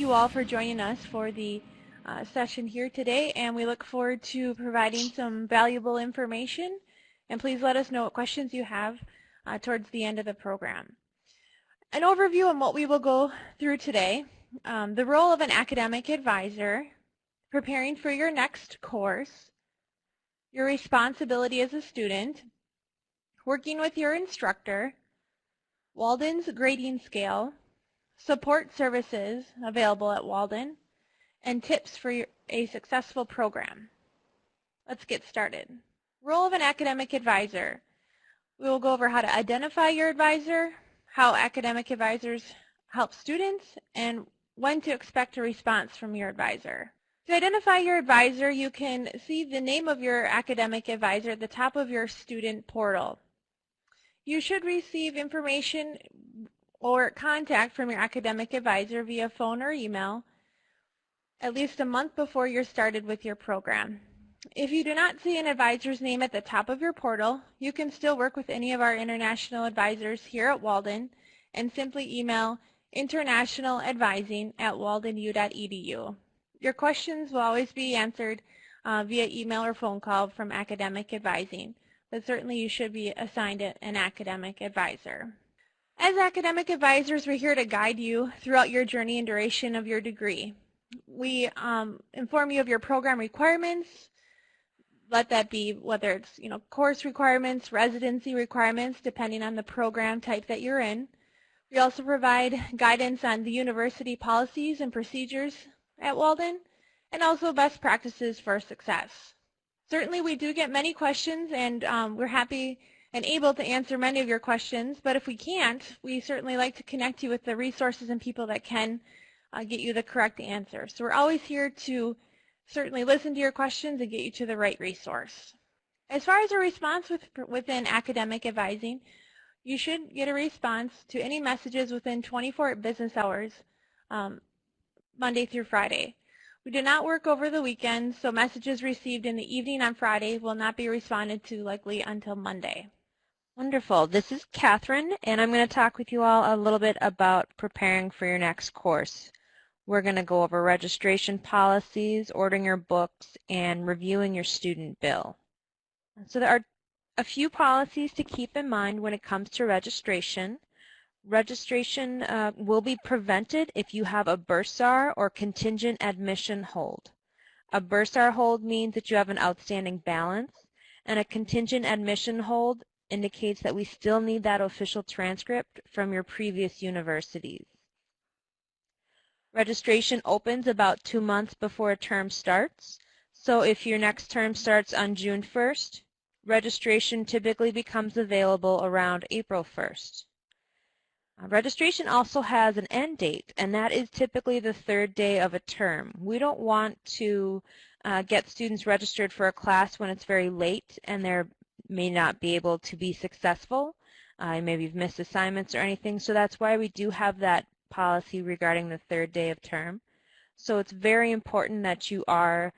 you all for joining us for the session here today, and we look forward to providing some valuable information. And please let us know what questions you have towards the end of the program. An overview on what we will go through today: the role of an academic advisor, preparing for your next course, your responsibility as a student, working with your instructor, Walden's grading scale, support services available at Walden, and tips for a successful program. Let's get started. Role of an academic advisor. We will go over how to identify your advisor, how academic advisors help students, and when to expect a response from your advisor. To identify your advisor, you can see the name of your academic advisor at the top of your student portal. You should receive information or contact from your academic advisor via phone or email at least a month before you're started with your program. If you do not see an advisor's name at the top of your portal, you can still work with any of our international advisors here at Walden and simply email internationaladvising@waldenu.edu. Your questions will always be answered via email or phone call from academic advising, but certainly you should be assigned an academic advisor. As academic advisors, we're here to guide you throughout your journey and duration of your degree. We inform you of your program requirements. Let that be whether it's course requirements, residency requirements, depending on the program type that you're in. We also provide guidance on the university policies and procedures at Walden, and also best practices for success. Certainly we do get many questions, and we're happy and able to answer many of your questions, but if we can't, we certainly like to connect you with the resources and people that can get you the correct answer. So we're always here to certainly listen to your questions and get you to the right resource. As far as a response within academic advising, you should get a response to any messages within 24 business hours, Monday through Friday. We do not work over the weekend, so messages received in the evening on Friday will not be responded to likely until Monday. Wonderful. This is Catherine, and I'm going to talk with you all a little bit about preparing for your next course. We're going to go over registration policies, ordering your books, and reviewing your student bill. So there are a few policies to keep in mind when it comes to registration. Registration will be prevented if you have a bursar or contingent admission hold. A bursar hold means that you have an outstanding balance, and a contingent admission hold indicates that we still need that official transcript from your previous universities. Registration opens about 2 months before a term starts, so if your next term starts on June 1st, registration typically becomes available around April 1st. Registration also has an end date, and that is typically the third day of a term. We don't want to get students registered for a class when it's very late and they may not be able to be successful. Maybe you've missed assignments or anything, so that's why we do have that policy regarding the third day of term. So it's very important that you are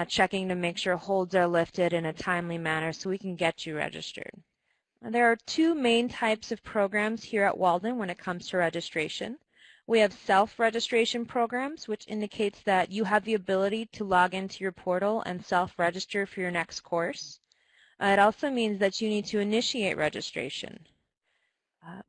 checking to make sure holds are lifted in a timely manner so we can get you registered. There are two main types of programs here at Walden when it comes to registration. We have self-registration programs, which indicates that you have the ability to log into your portal and self-register for your next course. It also means that you need to initiate registration.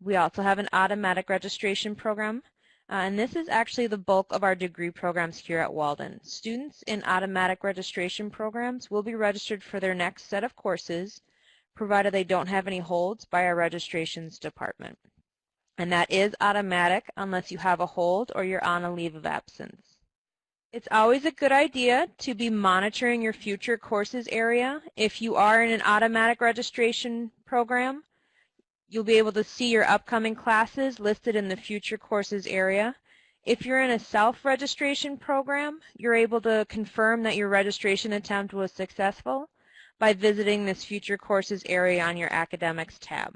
We also have an automatic registration program, and this is actually the bulk of our degree programs here at Walden. Students in automatic registration programs will be registered for their next set of courses, provided they don't have any holds by our registrations department. And that is automatic unless you have a hold or you're on a leave of absence. It's always a good idea to be monitoring your future courses area. If you are in an automatic registration program, you'll be able to see your upcoming classes listed in the future courses area. If you're in a self-registration program, you're able to confirm that your registration attempt was successful by visiting this future courses area on your academics tab.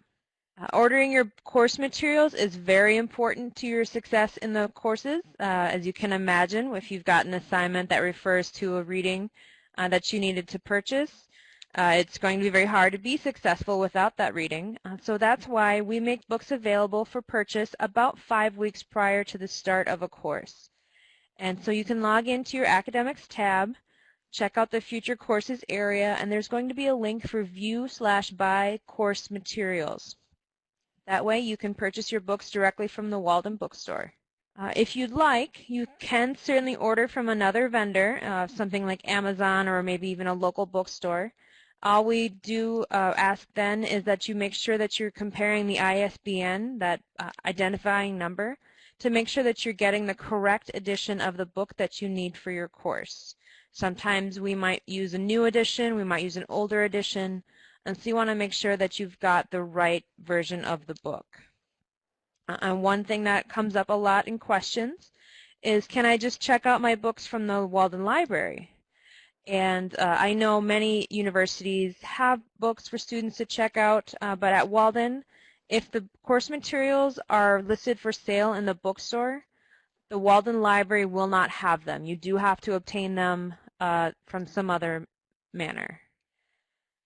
Ordering your course materials is very important to your success in the courses. As you can imagine, if you've got an assignment that refers to a reading that you needed to purchase, it's going to be very hard to be successful without that reading. So that's why we make books available for purchase about 5 weeks prior to the start of a course. And so you can log into your Academics tab, check out the Future Courses area, and there's going to be a link for View/Buy Course Materials. That way you can purchase your books directly from the Walden bookstore. If you'd like, you can certainly order from another vendor, something like Amazon or maybe even a local bookstore. All we do ask then is that you make sure that you're comparing the ISBN, that identifying number, to make sure that you're getting the correct edition of the book that you need for your course. Sometimes we might use a new edition, we might use an older edition, and so you want to make sure that you've got the right version of the book. And one thing that comes up a lot in questions is, can I just check out my books from the Walden Library? And I know many universities have books for students to check out, but at Walden, if the course materials are listed for sale in the bookstore, the Walden Library will not have them. You do have to obtain them from some other manner.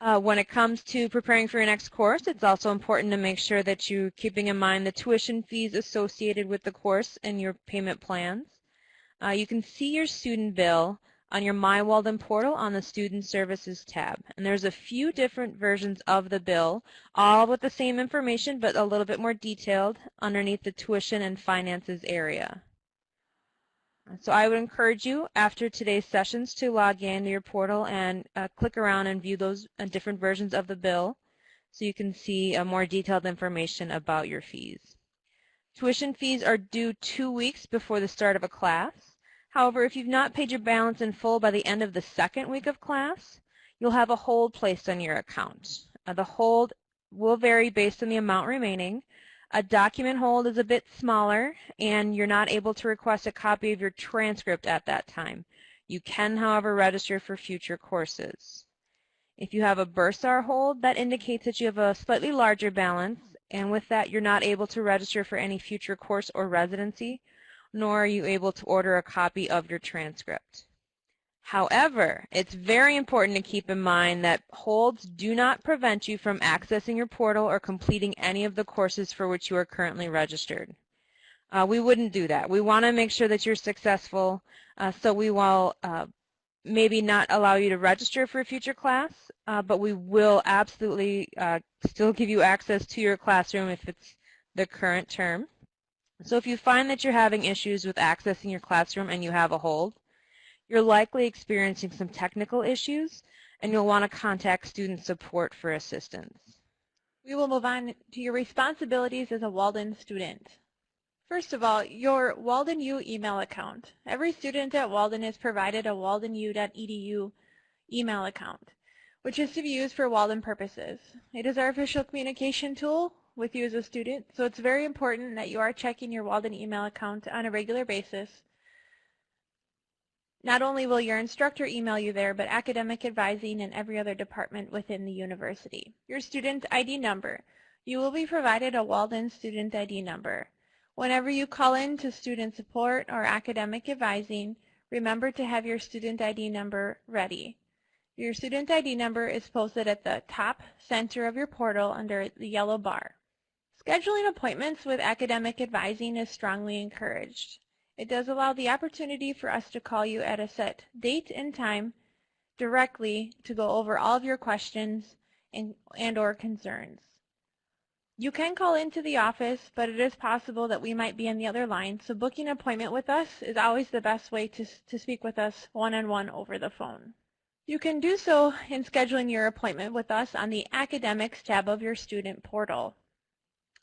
When it comes to preparing for your next course, it's also important to make sure that you're keeping in mind the tuition fees associated with the course and your payment plans. You can see your student bill on your My Walden portal on the Student Services tab. And there's a few different versions of the bill, all with the same information but a little bit more detailed underneath the tuition and finances area. So I would encourage you after today's sessions to log into your portal and click around and view those different versions of the bill so you can see more detailed information about your fees. Tuition fees are due 2 weeks before the start of a class. However, if you've not paid your balance in full by the end of the second week of class, you'll have a hold placed on your account. The hold will vary based on the amount remaining. A document hold is a bit smaller, and you're not able to request a copy of your transcript at that time. You can, however, register for future courses. If you have a bursar hold, that indicates that you have a slightly larger balance, and with that you're not able to register for any future course or residency, nor are you able to order a copy of your transcript. However, it's very important to keep in mind that holds do not prevent you from accessing your portal or completing any of the courses for which you are currently registered. We wouldn't do that. We want to make sure that you're successful, so we will maybe not allow you to register for a future class, but we will absolutely still give you access to your classroom if it's the current term. So if you find that you're having issues with accessing your classroom and you have a hold, you're likely experiencing some technical issues, and you'll want to contact student support for assistance. We will move on to your responsibilities as a Walden student. First of all, your Walden U email account. Every student at Walden is provided a waldenu.edu email account, which is to be used for Walden purposes. It is our official communication tool with you as a student, so it's very important that you are checking your Walden email account on a regular basis. Not only will your instructor email you there, but academic advising and every other department within the university. Your student ID number. You will be provided a Walden student ID number. Whenever you call in to student support or academic advising, remember to have your student ID number ready. Your student ID number is posted at the top center of your portal under the yellow bar. Scheduling appointments with academic advising is strongly encouraged. It does allow the opportunity for us to call you at a set date and time directly to go over all of your questions and or concerns. You can call into the office, but it is possible that we might be on the other line, so booking an appointment with us is always the best way to speak with us one-on-one over the phone. You can do so in scheduling your appointment with us on the Academics tab of your student portal.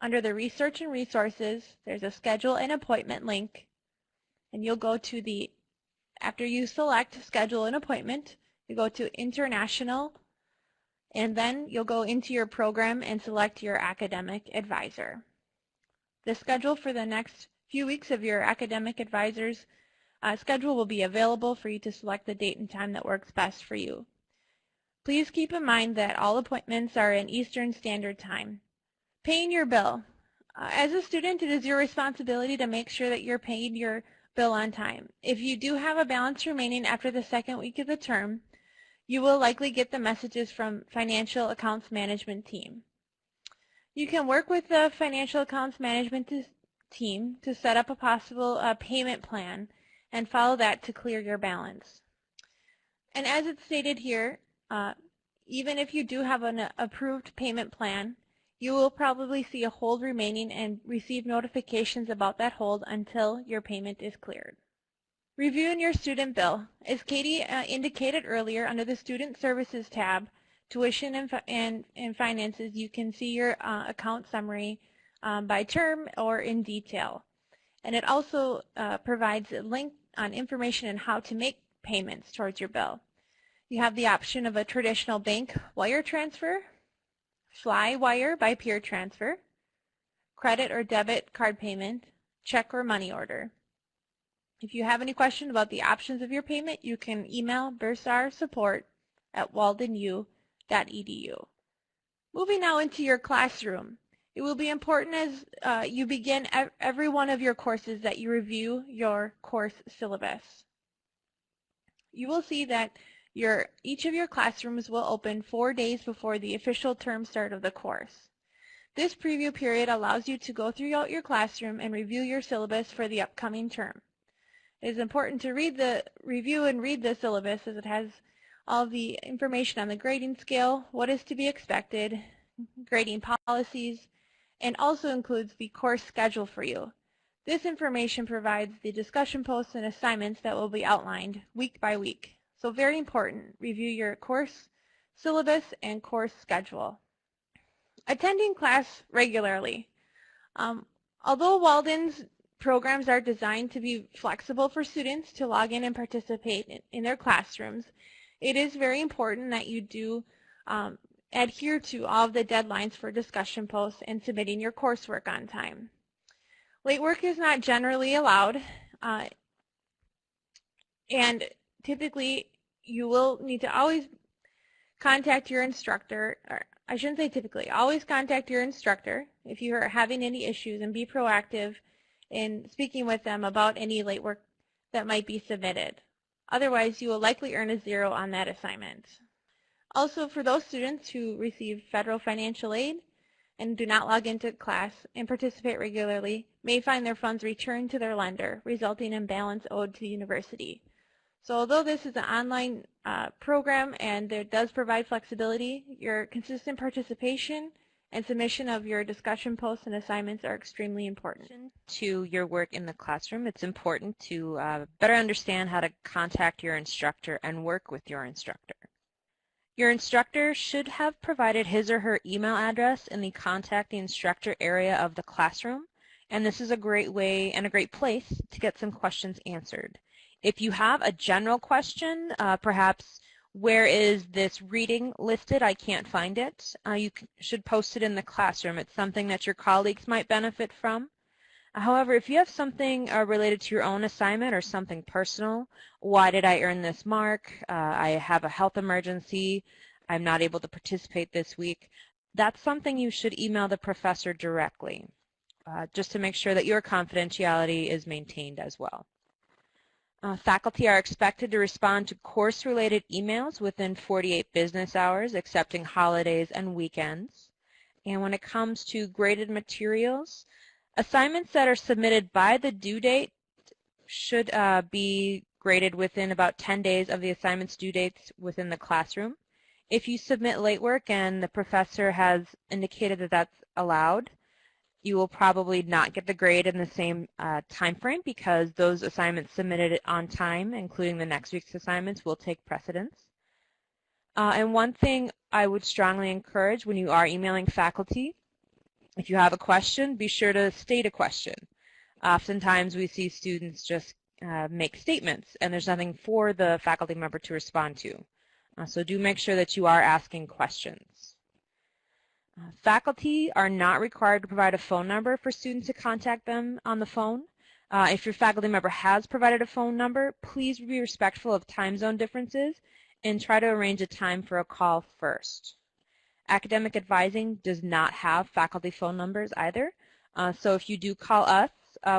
Under the Research and Resources, there's a Schedule an Appointment link, and you'll go to the, after you select Schedule an Appointment, you go to International, and then you'll go into your program and select your academic advisor. The schedule for the next few weeks of your academic advisor's schedule will be available for you to select the date and time that works best for you. Please keep in mind that all appointments are in Eastern Standard Time. Paying your bill. As a student, it is your responsibility to make sure that you're paying your bill on time. If you do have a balance remaining after the second week of the term, you will likely get the messages from Financial Accounts Management team. You can work with the Financial Accounts Management team to set up a possible payment plan and follow that to clear your balance. And as it's stated here, even if you do have an approved payment plan, you will probably see a hold remaining and receive notifications about that hold until your payment is cleared. Reviewing your student bill. As Katie indicated earlier, under the Student Services tab, Tuition and Finances, you can see your account summary by term or in detail. And it also provides a link on information on how to make payments towards your bill. You have the option of a traditional bank wire transfer, fly wire by peer transfer, credit or debit card payment, check or money order. If you have any question about the options of your payment, you can email bursarsupport@waldenu.edu. Moving now into your classroom. It will be important as you begin every one of your courses that you review your course syllabus. You will see that each of your classrooms will open 4 days before the official term start of the course. This preview period allows you to go throughout your classroom and review your syllabus for the upcoming term. It is important to review and read the syllabus as it has all the information on the grading scale, what is to be expected, grading policies, and also includes the course schedule for you. This information provides the discussion posts and assignments that will be outlined week by week. So very important, review your course syllabus and course schedule. Attending class regularly. Although Walden's programs are designed to be flexible for students to log in and participate in their classrooms, it is very important that you do adhere to all of the deadlines for discussion posts and submitting your coursework on time. Late work is not generally allowed, and typically you will need to always contact your instructor, or I shouldn't say typically, always contact your instructor if you are having any issues, and be proactive in speaking with them about any late work that might be submitted. Otherwise, you will likely earn a 0 on that assignment. Also, for those students who receive federal financial aid and do not log into class and participate regularly, may find their funds returned to their lender, resulting in balance owed to the university. So although this is an online program and it does provide flexibility, your consistent participation and submission of your discussion posts and assignments are extremely important. To your work in the classroom, it's important to better understand how to contact your instructor and work with your instructor. Your instructor should have provided his or her email address in the Contact the Instructor area of the classroom, and this is a great way and a great place to get some questions answered. If you have a general question, perhaps where is this reading listed? I can't find it. You should post it in the classroom. It's something that your colleagues might benefit from. However, if you have something related to your own assignment or something personal, why did I earn this mark? I have a health emergency. I'm not able to participate this week. That's something you should email the professor directly, just to make sure that your confidentiality is maintained as well. Faculty are expected to respond to course-related emails within 48 business hours, excepting holidays and weekends. And when it comes to graded materials, assignments that are submitted by the due date should be graded within about 10 days of the assignment's due dates within the classroom. If you submit late work and the professor has indicated that that's allowed, you will probably not get the grade in the same time frame because those assignments submitted on time, including the next week's assignments, will take precedence. And one thing I would strongly encourage when you are emailing faculty, if you have a question, be sure to state a question. Oftentimes we see students just make statements and there's nothing for the faculty member to respond to. So do make sure that you are asking questions. Faculty are not required to provide a phone number for students to contact them on the phone. If your faculty member has provided a phone number, please be respectful of time zone differences and try to arrange a time for a call first. Academic advising does not have faculty phone numbers either, so if you do call us,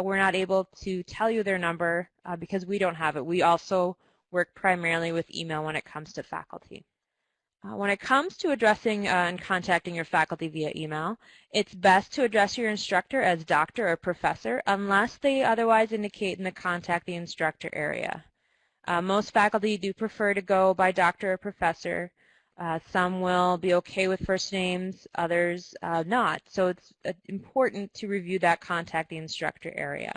we're not able to tell you their number because we don't have it. We also work primarily with email when it comes to faculty. When it comes to addressing and contacting your faculty via email, it's best to address your instructor as doctor or professor unless they otherwise indicate in the contact the instructor area. Most faculty do prefer to go by doctor or professor. Some will be okay with first names, others not. So it's important to review that contact the instructor area.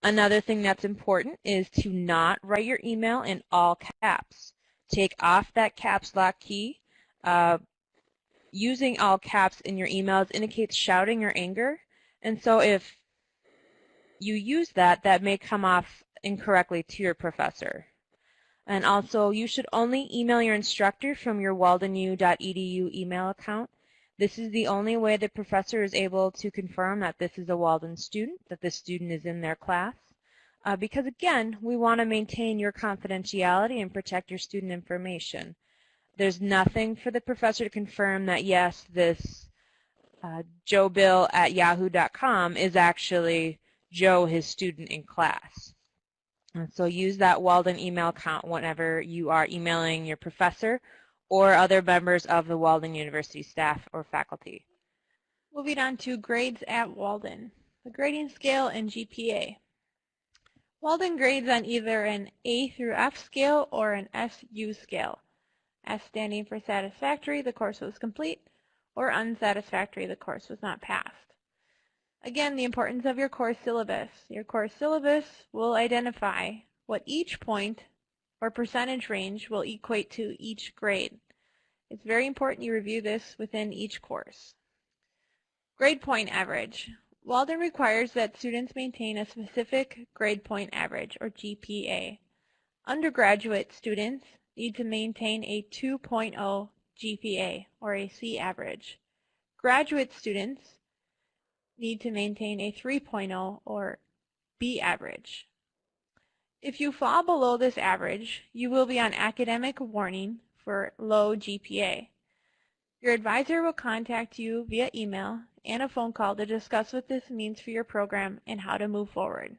Another thing that's important is to not write your email in all caps. Take off that caps lock key. Using all caps in your emails indicates shouting or anger, and so if you use that, that may come off incorrectly to your professor. And also, you should only email your instructor from your waldenu.edu email account. This is the only way the professor is able to confirm that this is a Walden student, that the student is in their class. Because again, we want to maintain your confidentiality and protect your student information. There's nothing for the professor to confirm that yes, this joebill@yahoo.com is actually Joe, his student in class. And so use that Walden email account whenever you are emailing your professor or other members of the Walden University staff or faculty. Moving on to grades at Walden, the grading scale and GPA. Walden grades on either an A through F scale or an SU scale. S standing for satisfactory, the course was complete, or unsatisfactory, the course was not passed. Again, the importance of your course syllabus. Your course syllabus will identify what each point or percentage range will equate to each grade. It's very important you review this within each course. Grade point average. Walden requires that students maintain a specific grade point average, or GPA. Undergraduate students need to maintain a 2.0 GPA, or a C average. Graduate students need to maintain a 3.0 or B average. If you fall below this average, you will be on academic warning for low GPA. Your advisor will contact you via email and a phone call to discuss what this means for your program and how to move forward.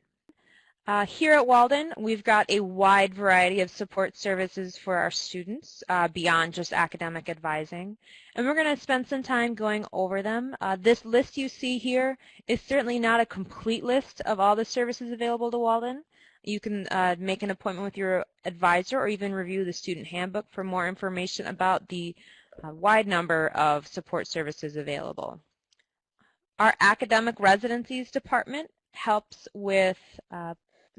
Here at Walden, we've got a wide variety of support services for our students beyond just academic advising, and we're going to spend some time going over them. This list you see here is certainly not a complete list of all the services available to Walden. You can make an appointment with your advisor or even review the student handbook for more information about the wide number of support services available. Our academic residencies department helps with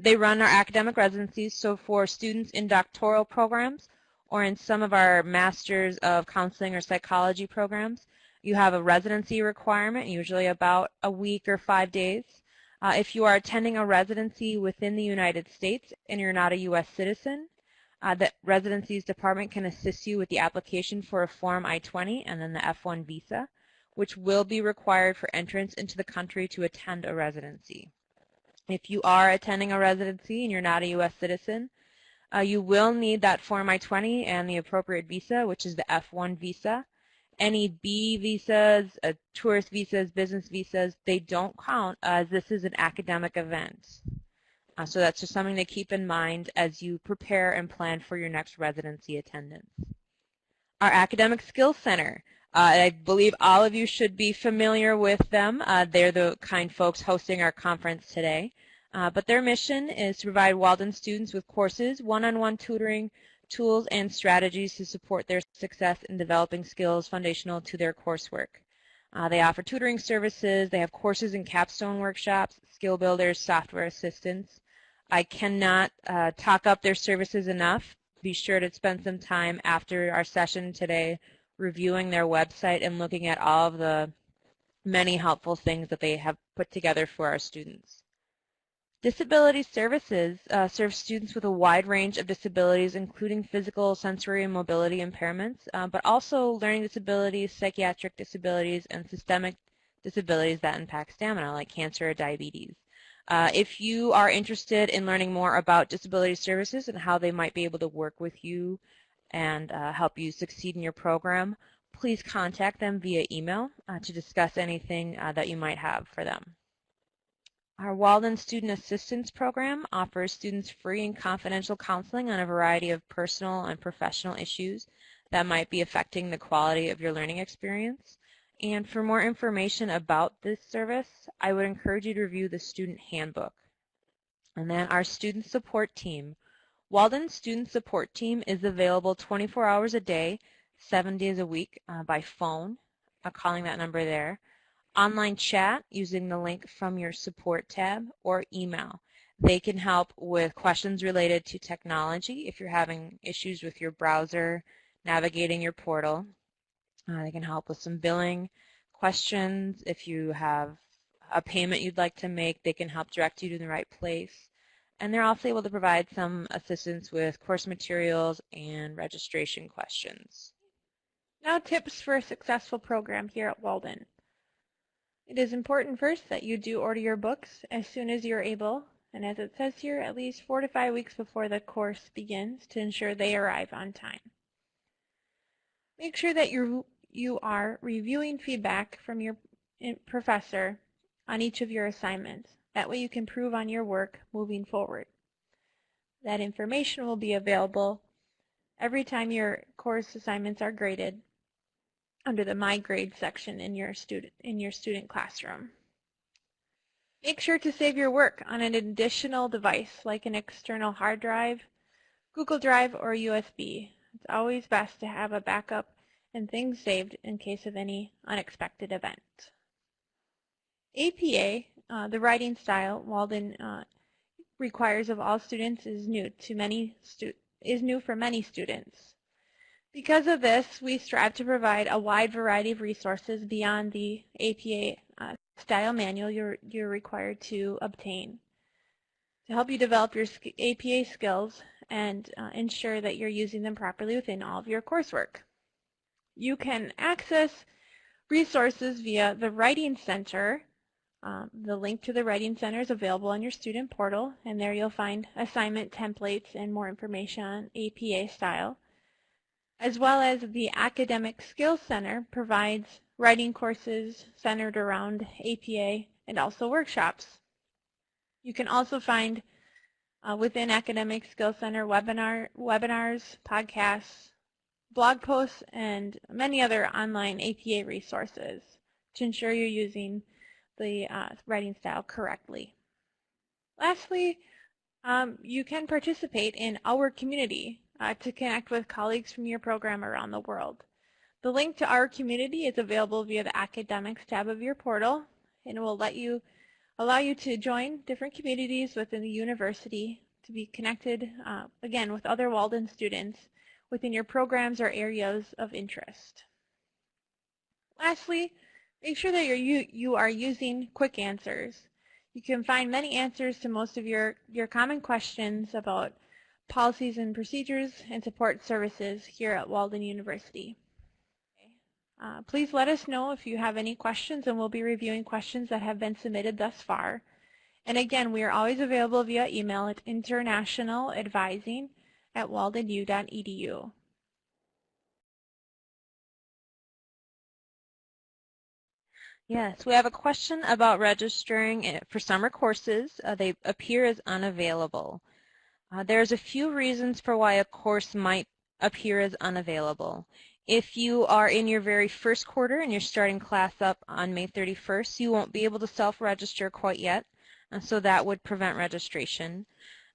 they run our academic residencies, so for students in doctoral programs or in some of our Masters of Counseling or Psychology programs, you have a residency requirement, usually about a week or 5 days. If you are attending a residency within the United States and you're not a U.S. citizen, the Residencies Department can assist you with the application for a Form I-20 and then the F-1 visa, which will be required for entrance into the country to attend a residency. If you are attending a residency and you're not a U.S. citizen, you will need that Form I-20 and the appropriate visa, which is the F-1 visa. Any B visas, tourist visas, business visas, they don't count as this is an academic event. So that's just something to keep in mind as you prepare and plan for your next residency attendance. Our Academic Skills Center. I believe all of you should be familiar with them. They're the kind folks hosting our conference today. But their mission is to provide Walden students with courses, one-on-one tutoring, tools, and strategies to support their success in developing skills foundational to their coursework. They offer tutoring services. They have courses and capstone workshops, skill builders, software assistance. I cannot talk up their services enough. Be sure to spend some time after our session today reviewing their website and looking at all of the many helpful things that they have put together for our students. Disability Services serves students with a wide range of disabilities, including physical, sensory, and mobility impairments, but also learning disabilities, psychiatric disabilities, and systemic disabilities that impact stamina, like cancer or diabetes. If you are interested in learning more about disability services and how they might be able to work with you and help you succeed in your program, please contact them via email to discuss anything that you might have for them. Our Walden Student Assistance Program offers students free and confidential counseling on a variety of personal and professional issues that might be affecting the quality of your learning experience. And for more information about this service, I would encourage you to review the student handbook. And then our student support team. Walden's student support team is available 24 hours a day, 7 days a week by phone, calling that number there, online chat using the link from your support tab, or email. They can help with questions related to technology if you're having issues with your browser, navigating your portal. They can help with some billing questions. If you have a payment you'd like to make, they can help direct you to the right place. And they're also able to provide some assistance with course materials and registration questions. Now, tips for a successful program here at Walden. It is important first that you do order your books as soon as you're able, and as it says here, at least 4 to 5 weeks before the course begins to ensure they arrive on time. Make sure that you are reviewing feedback from your professor on each of your assignments. That way you can improve on your work moving forward. That information will be available every time your course assignments are graded under the My Grade section in your student classroom. Make sure to save your work on an additional device like an external hard drive, Google Drive, or USB. It's always best to have a backup and things saved in case of any unexpected event. APA, the writing style Walden requires of all students, is new for many students. Because of this, we strive to provide a wide variety of resources beyond the APA style manual you're required to obtain to help you develop your APA skills and ensure that you're using them properly within all of your coursework. You can access resources via the Writing Center. The link to the Writing Center is available on your student portal, and there you'll find assignment templates and more information on APA style. As well as the Academic Skills Center provides writing courses centered around APA and also workshops. You can also find within Academic Skills Center webinars, podcasts, blog posts, and many other online APA resources to ensure you're using the writing style correctly. Lastly, you can participate in our community to connect with colleagues from your program around the world. The link to our community is available via the Academics tab of your portal, and it will allow you to join different communities within the university to be connected, again, with other Walden students within your programs or areas of interest. Lastly, make sure that you are using quick answers. You can find many answers to most of your common questions about policies and procedures and support services here at Walden University. Please let us know if you have any questions, and we'll be reviewing questions that have been submitted thus far. And again, we are always available via email at internationaladvising@waldenu.edu. Yes, we have a question about registering for summer courses. They appear as unavailable. There's a few reasons for why a course might appear as unavailable. If you are in your very first quarter and you're starting class up on May 31st, you won't be able to self-register quite yet, so that would prevent registration.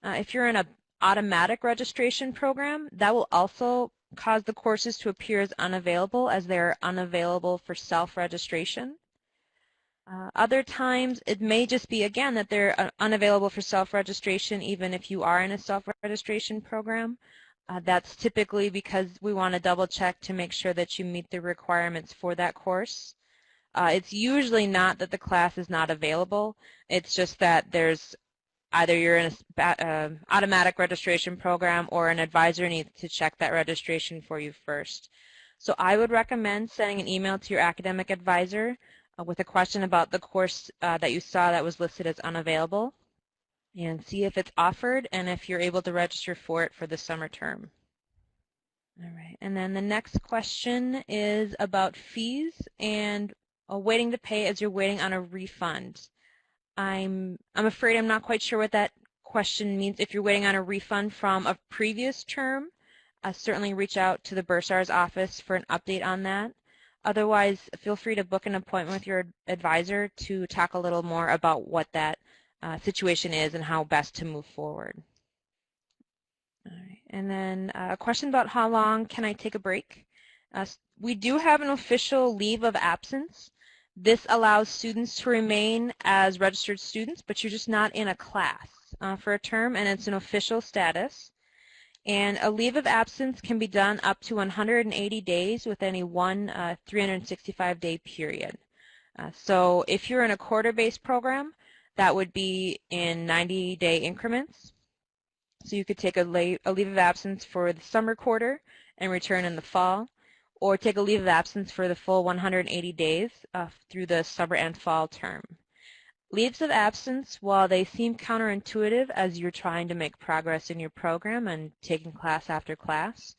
If you're in an automatic registration program, that will also cause the courses to appear as unavailable, as they're unavailable for self-registration. Other times it may just be, again, that they're unavailable for self-registration even if you are in a self-registration program. That's typically because we want to double check to make sure that you meet the requirements for that course. It's usually not that the class is not available. It's just that there's either you're in an automatic registration program or an advisor needs to check that registration for you first. So I would recommend sending an email to your academic advisor with a question about the course that you saw that was listed as unavailable, and see if it's offered and if you're able to register for it for the summer term. All right, and then the next question is about fees and waiting to pay as you're waiting on a refund. I'm afraid I'm not quite sure what that question means. If you're waiting on a refund from a previous term, certainly reach out to the bursar's office for an update on that. Otherwise, feel free to book an appointment with your advisor to talk a little more about what that situation is and how best to move forward. All right. And then a question about how long can I take a break? We do have an official leave of absence. This allows students to remain as registered students, but you're just not in a class for a term, and it's an official status. And a leave of absence can be done up to 180 days with any one 365-day period. So if you're in a quarter-based program, that would be in 90-day increments. So you could take a leave of absence for the summer quarter and return in the fall, or take a leave of absence for the full 180 days through the summer and fall term. Leaves of absence, while they seem counterintuitive as you're trying to make progress in your program and taking class after class,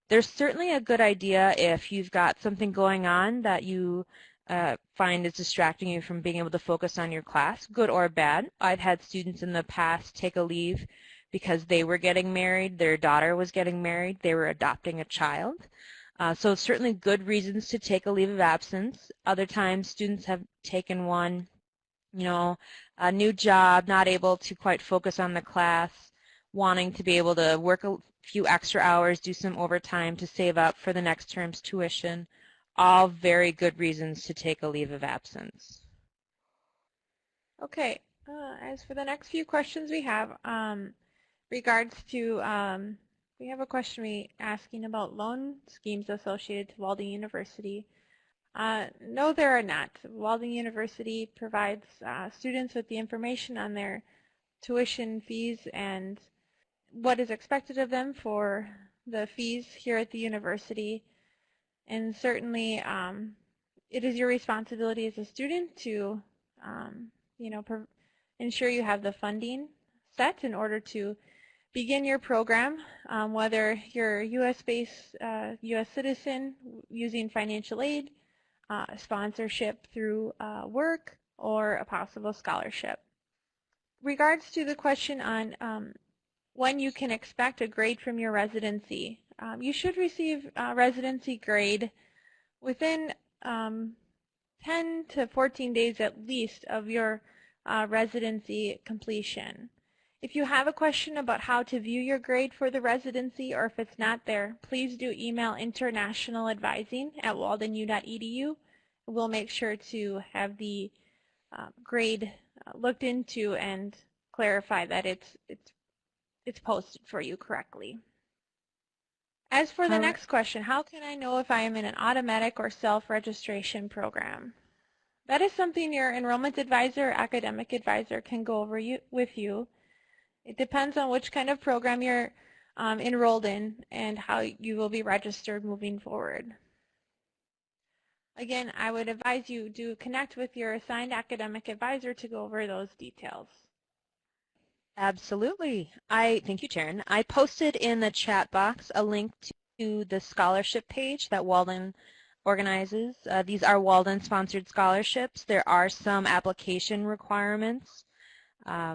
they're certainly a good idea if you've got something going on that you find is distracting you from being able to focus on your class, good or bad. I've had students in the past take a leave because they were getting married, their daughter was getting married, they were adopting a child. So certainly good reasons to take a leave of absence. Other times students have taken one, a new job, not able to quite focus on the class, wanting to be able to work a few extra hours, do some overtime to save up for the next term's tuition. All very good reasons to take a leave of absence. Okay, as for the next few questions we have, regards to, we have a question asking about loan schemes associated to Walden University. No, there are not. Walden University provides students with the information on their tuition fees and what is expected of them for the fees here at the university. And certainly it is your responsibility as a student to ensure you have the funding set in order to begin your program, whether you're U.S.-based U.S. citizen using financial aid, sponsorship through work, or a possible scholarship. Regards to the question on when you can expect a grade from your residency, you should receive a residency grade within 10 to 14 days at least of your residency completion. If you have a question about how to view your grade for the residency, or if it's not there, please do email internationaladvising@waldenu.edu. We'll make sure to have the grade looked into and clarify that it's posted for you correctly. As for the next question, how can I know if I am in an automatic or self-registration program? That is something your enrollment advisor or academic advisor can go over with you. It depends on which kind of program you're enrolled in and how you will be registered moving forward. Again, I would advise you to connect with your assigned academic advisor to go over those details. Absolutely. Thank you, Taryn. I posted in the chat box a link to the scholarship page that Walden organizes. These are Walden-sponsored scholarships. There are some application requirements.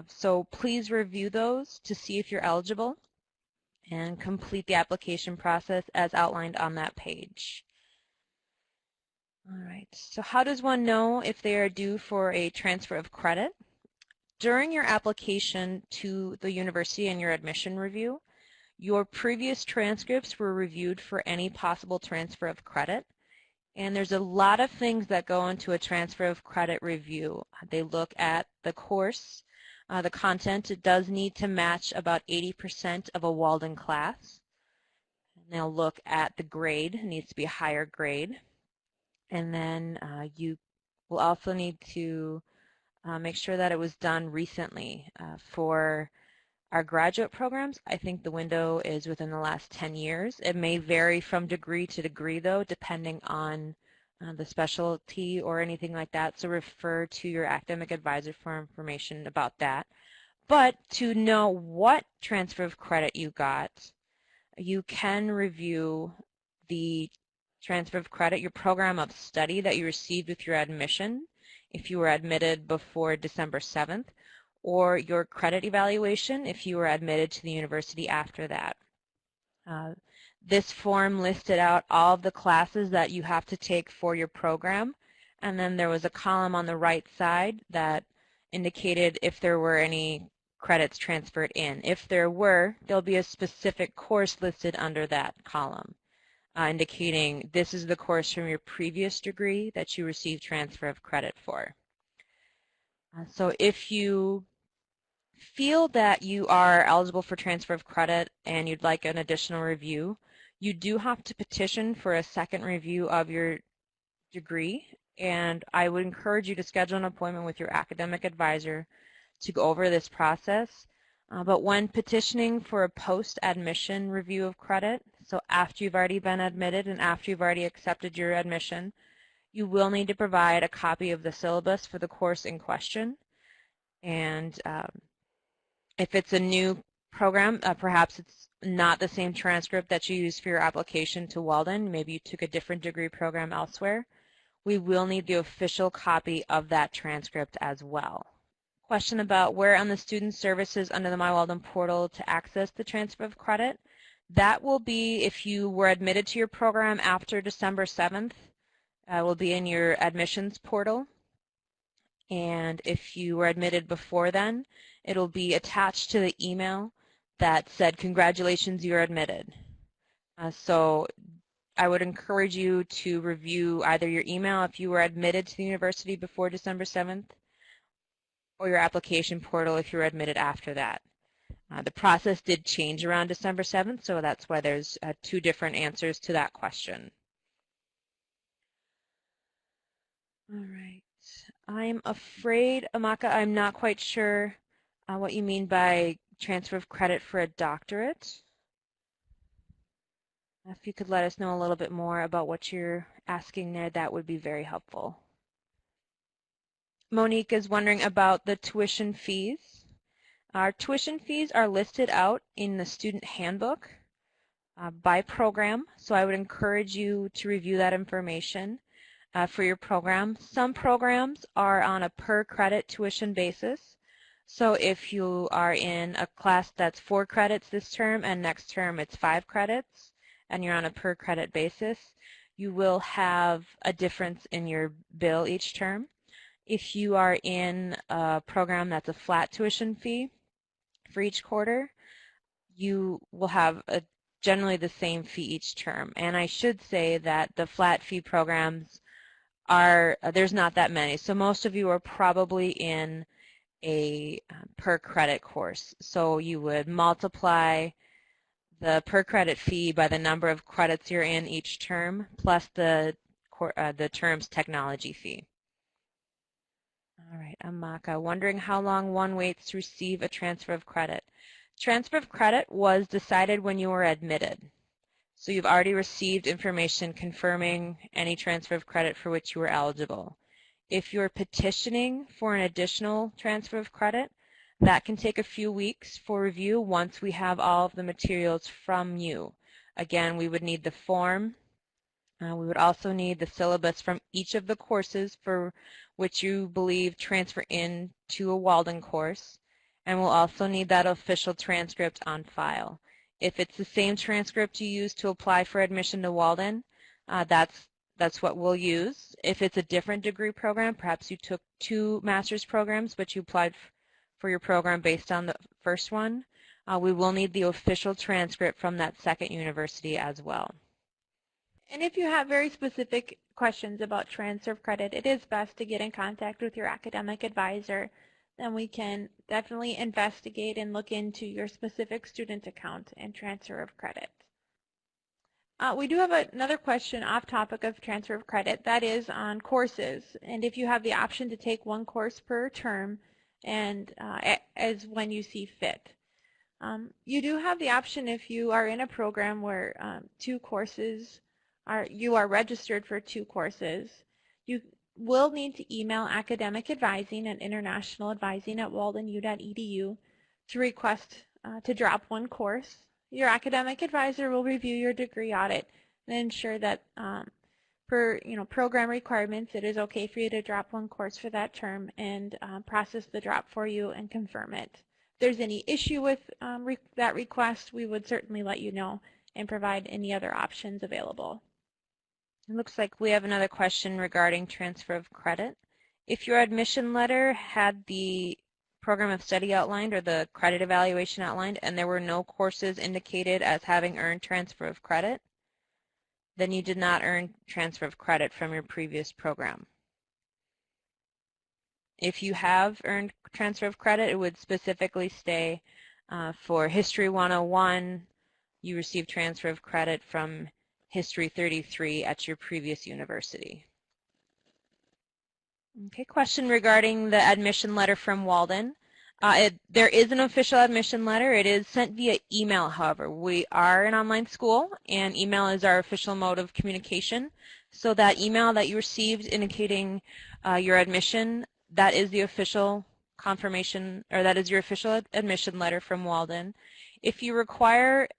So please review those to see if you're eligible and complete the application process as outlined on that page. All right, so how does one know if they are due for a transfer of credit? During your application to the university and your admission review, your previous transcripts were reviewed for any possible transfer of credit. And there's a lot of things that go into a transfer of credit review. They look at the course, the content. It does need to match about 80% of a Walden class. And they'll look at the grade. It needs to be a higher grade. And then you will also need to make sure that it was done recently. For our graduate programs, I think the window is within the last 10 years. It may vary from degree to degree, though, depending on the specialty or anything like that, so refer to your academic advisor for information about that. But to know what transfer of credit you got, you can review the transfer of credit, your program of study that you received with your admission, if you were admitted before December 7th, or your credit evaluation if you were admitted to the university after that. This form listed out all of the classes that you have to take for your program, and then there was a column on the right side that indicated if there were any credits transferred in. If there were, there'll be a specific course listed under that column, indicating this is the course from your previous degree that you received transfer of credit for. So if you feel that you are eligible for transfer of credit and you'd like an additional review, you do have to petition for a second review of your degree, and I would encourage you to schedule an appointment with your academic advisor to go over this process. But when petitioning for a post-admission review of credit, so after you've already been admitted and after you've already accepted your admission, you will need to provide a copy of the syllabus for the course in question. And if it's a new program, perhaps it's not the same transcript that you use for your application to Walden. Maybe you took a different degree program elsewhere. We will need the official copy of that transcript as well. Question about where on the student services under the My Walden portal to access the transfer of credit. That will be if you were admitted to your program after December 7th. Will be in your admissions portal. And if you were admitted before then, it'll be attached to the email that said, congratulations, you're admitted. So I would encourage you to review either your email if you were admitted to the university before December 7th, or your application portal if you were admitted after that. The process did change around December 7th, so that's why there's two different answers to that question. All right. I'm afraid, Amaka, I'm not quite sure what you mean by transfer of credit for a doctorate. If you could let us know a little bit more about what you're asking there, that would be very helpful. Monique is wondering about the tuition fees. Our tuition fees are listed out in the student handbook by program, so I would encourage you to review that information for your program. Some programs are on a per credit tuition basis. So if you are in a class that's 4 credits this term and next term it's 5 credits and you're on a per credit basis, you will have a difference in your bill each term. If you are in a program that's a flat tuition fee for each quarter, you will have generally the same fee each term. And I should say that the flat fee programs there's not that many. So most of you are probably in a per credit course. So you would multiply the per credit fee by the number of credits you're in each term plus the term's technology fee. All right, Amaka, wondering how long one waits to receive a transfer of credit. Transfer of credit was decided when you were admitted. So you've already received information confirming any transfer of credit for which you were eligible. If you're petitioning for an additional transfer of credit, that can take a few weeks for review once we have all of the materials from you. Again, we would need the form. We would also need the syllabus from each of the courses for which you believe transfer in to a Walden course. And we'll also need that official transcript on file. If it's the same transcript you use to apply for admission to Walden, that's what we'll use. If it's a different degree program, perhaps you took 2 master's programs, but you applied for your program based on the first one, we will need the official transcript from that second university as well. And if you have very specific questions about transfer of credit, it is best to get in contact with your academic advisor. Then we can definitely investigate and look into your specific student account and transfer of credit. We do have another question off topic of transfer of credit, that is on courses, and if you have the option to take 1 course per term and as when you see fit. You do have the option if you are in a program where 2 courses you are registered for 2 courses. You will need to email academic advising at internationaladvising@waldenu.edu to request to drop 1 course. Your academic advisor will review your degree audit and ensure that per program requirements it is okay for you to drop 1 course for that term and process the drop for you and confirm it. If there's any issue with that request, we would certainly let you know and provide any other options available. It looks like we have another question regarding transfer of credit. If your admission letter had the program of study outlined or the credit evaluation outlined and there were no courses indicated as having earned transfer of credit, then you did not earn transfer of credit from your previous program. If you have earned transfer of credit, it would specifically say for History 101, you received transfer of credit from History 33 at your previous university. Okay, question regarding the admission letter from Walden. There is an official admission letter. It is sent via email, however. We are an online school, and email is our official mode of communication. So that email that you received indicating your admission, that is the official confirmation, or that is your official admission letter from Walden. If you require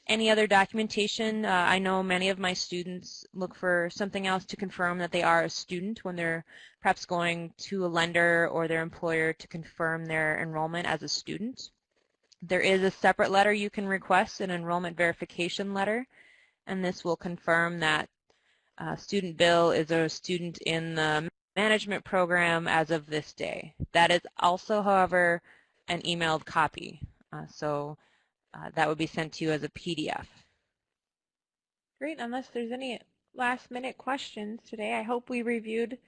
any other documentation, I know many of my students look for something else to confirm that they are a student when they're perhaps going to a lender or their employer to confirm their enrollment as a student. There is a separate letter you can request, an enrollment verification letter, and this will confirm that student Bill is a student in the management program as of this day. That is also, however, an emailed copy. That would be sent to you as a PDF. Great. Unless there's any last-minute questions today, I hope we reviewed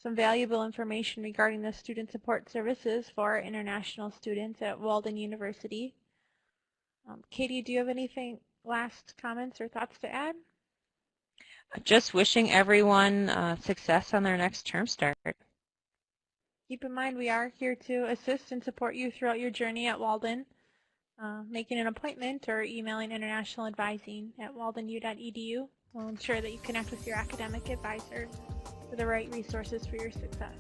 some valuable information regarding the student support services for our international students at Walden University. Katie, do you have anything, last comments or thoughts to add? Just wishing everyone success on their next term start. Keep in mind we are here to assist and support you throughout your journey at Walden. Making an appointment or emailing international advising at waldenu.edu will ensure that you connect with your academic advisor for the right resources for your success.